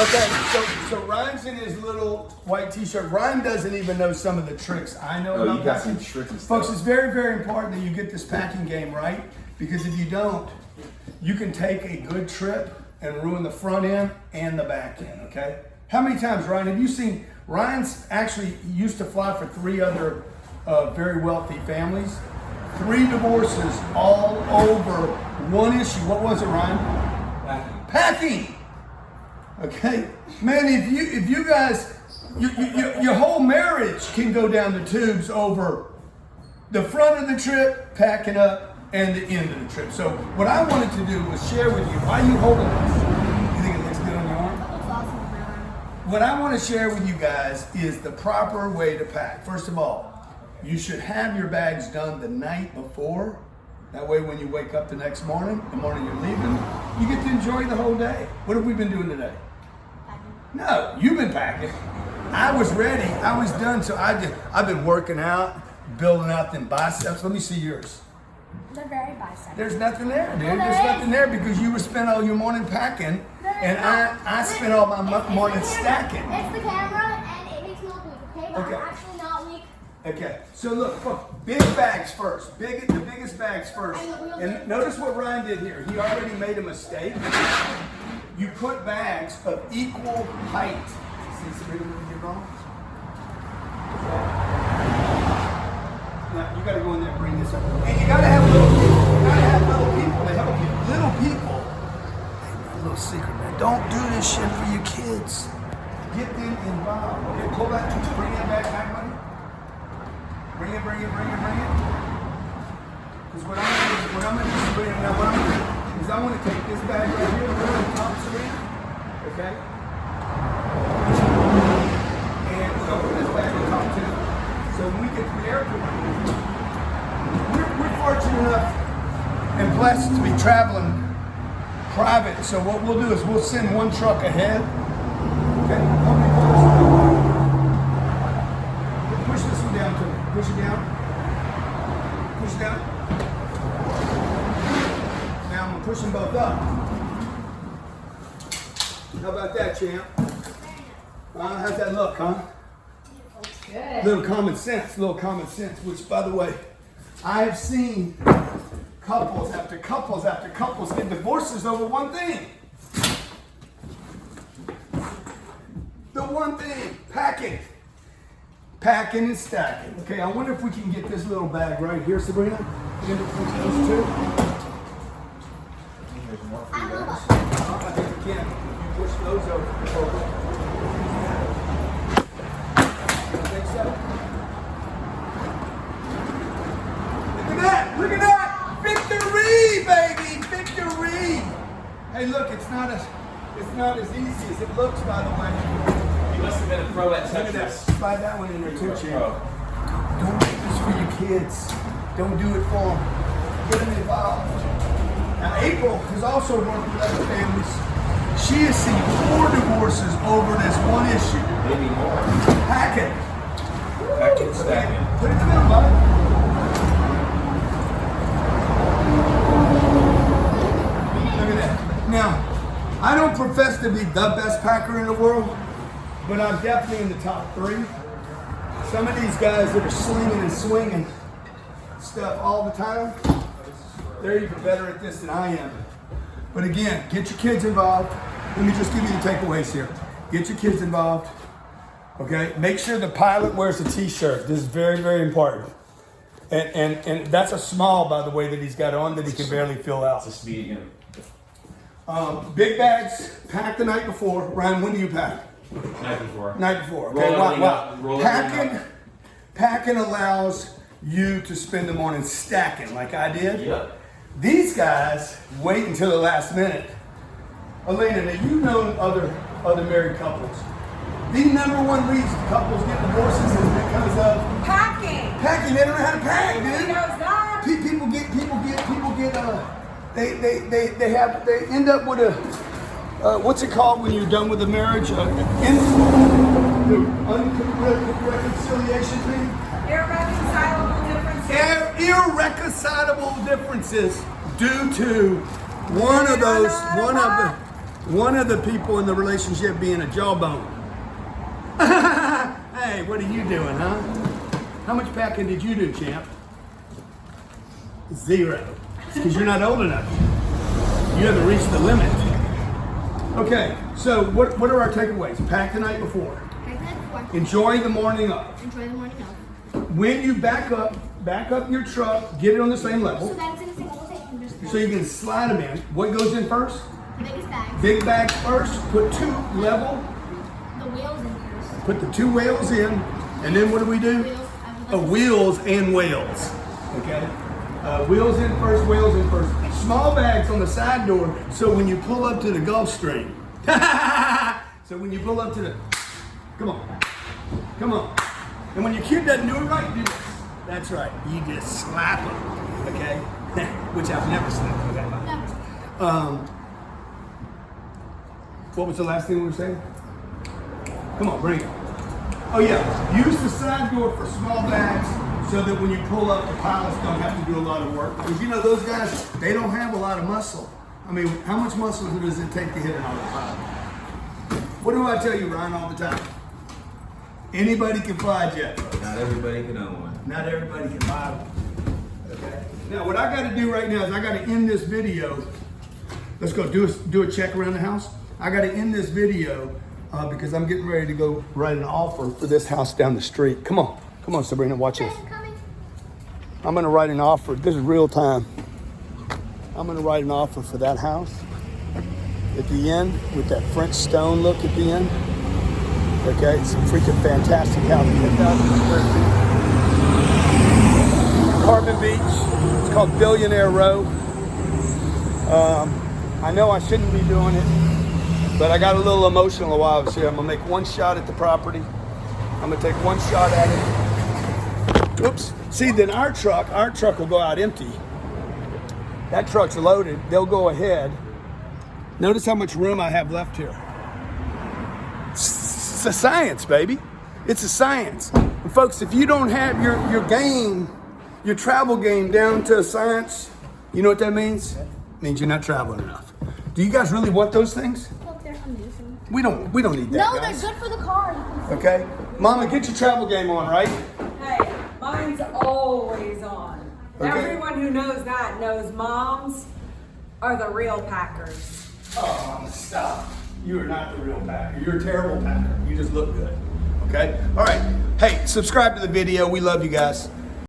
Okay, so Ryan's in his little white t-shirt. Ryan doesn't even know some of the tricks I know about you got packing. some tricky stuff. Folks, it's very, very important that you get this packing game right, because if you don't, you can take a good trip and ruin the front end and the back end, okay? How many times, Ryan, have you seen, Ryan's actually used to fly for 3 other very wealthy families. 3 divorces all over one issue. What was it, Ryan? Packing. Okay, man. If you guys, your whole marriage can go down the tubes over the front of the trip, packing up, and the end of the trip. So what I wanted to do was share with you. Why are you holding this? You think it looks good on your arm? What I want to share with you guys is the proper way to pack. First of all, you should have your bags done the night before. That way when you wake up the next morning, the morning you're leaving, you get to enjoy the whole day. What have we been doing today? Packing. No, you've been packing. I was ready, I was done, so I've been working out, building out them biceps. Let me see yours. They're very biceps. There's nothing there, dude. Well, There's there nothing there because you would spend all your morning packing, and I spent all my morning stacking. It's the camera, and it makes me look weak, okay? But Okay. I'm actually not weak. Okay, so look, big bags first. The biggest bags first. And notice what Ryan did here. He already made a mistake. You put bags of equal height. See Sabrina what you did wrong? Now you gotta go in there and bring this up. And you gotta have little people. You gotta have little people to help you. Little people. Hey, man, a little secret, man. Don't do this shit for your kids. Get them involved. Okay, pull that, bring that back, buddy. Bring it. Because what I'm gonna do, is I want to take this bag right here, put it on top, Serena, okay? And we're gonna put this bag on top too. So when we get to the airport, we're fortunate enough and blessed to be traveling private. So what we'll do is we'll send one truck ahead. Okay? Help me pull this down. Push this one down to me. Push it down. Push it down. Now I'm gonna push them both up. How about that, champ? How's that look, huh? Good. Little common sense, which by the way, I've seen couples after couples get divorces over one thing. The one thing, packing. Packing and stacking. Okay, I wonder if we can get this little bag right here, Sabrina. Into those two. I don't know about I think we can. You push those over. I think so. Look at that! Victory, baby! Victory! Hey, look, it's not as easy as it looks, by the way. You must have been a pro at Look at that. Tetris. Slide that one in there too, champ. Pro. Don't do this for your kids. Don't do it for them. Get them involved. Now, April has also worked with other families. She has seen 4 divorces over this one issue. Maybe more. Packing. Packing, stacking. Put it in the middle, bud. Look at that. Now, I don't profess to be the best packer in the world, but I'm definitely in the top 3. Some of these guys that are slinging and swinging stuff all the time, they're even better at this than I am. But again, get your kids involved. Let me just give you the takeaways here. Get your kids involved. Okay, make sure the pilot wears a t-shirt. This is very, very important. And that's a small, by the way, that he's got on that he can barely fill out. It's a speed again. Big bags, pack the night before. Ryan, when do you pack? Night before. Night before. Okay, Roll everything up. Packing allows you to spend the morning stacking like I did. Yep. These guys wait until the last minute. Elena, now you've known other married couples. The number one reason couples get divorces is because of Packing. packing. They don't know how to pack, Everybody dude. knows that. People they end up with a what's it called when you're done with a marriage? The reconciliation thing. Irreconcilable differences. Irreconcilable differences due to one of one of the people in the relationship being a jawbone. Hey, what are you doing, huh? How much packing did you do, champ? 0. Because you're not old enough. You haven't reached the limit. Okay, so what are our takeaways? Pack the night before. Pack the night before. Enjoy the morning of. Enjoy the morning of. When you back up your truck, get it on the same So level. that's in a single take. So you can slide them in. What goes in first? The biggest bag. Big bags first. Put 2 level. The wheels in first. Put the 2 whales in. And then what do we do? Wheels. I would like Wheels and whales. Okay? Wheels in first, whales in first. Small bags on the side door, so when you pull up to the Gulfstream. So when you pull up to the, come on. And when your kid doesn't do it right, do this. That's right. You just slap them. Okay? Which I've never slapped. Okay? No. What was the last thing we were saying? Come on, bring it. Oh yeah, use the side door for small bags so that when you pull up, the pilots don't have to do a lot of work. Because you know, those guys, they don't have a lot of muscle. I mean, how much muscle does it take to hit an autopilot? What do I tell you, Ryan, all the time? Anybody can fly a jet. Not everybody can own one. Not everybody can buy one. Okay. Now, what I got to do right now is I got to end this video. Let's go do a check around the house. I got to end this video because I'm getting ready to go write an offer for this house down the street. Come on, Sabrina, watch this. I'm coming. I'm going to write an offer. This is real time. I'm going to write an offer for that house at the end with that French stone look at the end. Okay, it's a freaking fantastic house. 10,000 square feet. Carbon Beach. It's called Billionaire Row. I know I shouldn't be doing it, but I got a little emotional while I was here. I'm gonna make one shot at the property. I'm gonna take one shot at it. Oops. See, then our truck will go out empty. That truck's loaded. They'll go ahead. Notice how much room I have left here. It's a science, baby. It's a science. And folks, if you don't have your game, your travel game down to a science, you know what that means? It means you're not traveling enough. Do you guys really want those things? Look, they're amazing. We don't need that, No, guys. they're good for the car. Okay? Mama, get your travel game on, right? Hey, mine's always on. Okay. Everyone who knows that knows moms are the real packers. Oh, stop. You are not the real packer. You're a terrible packer. You just look good. Okay? All right. Hey, subscribe to the video. We love you guys.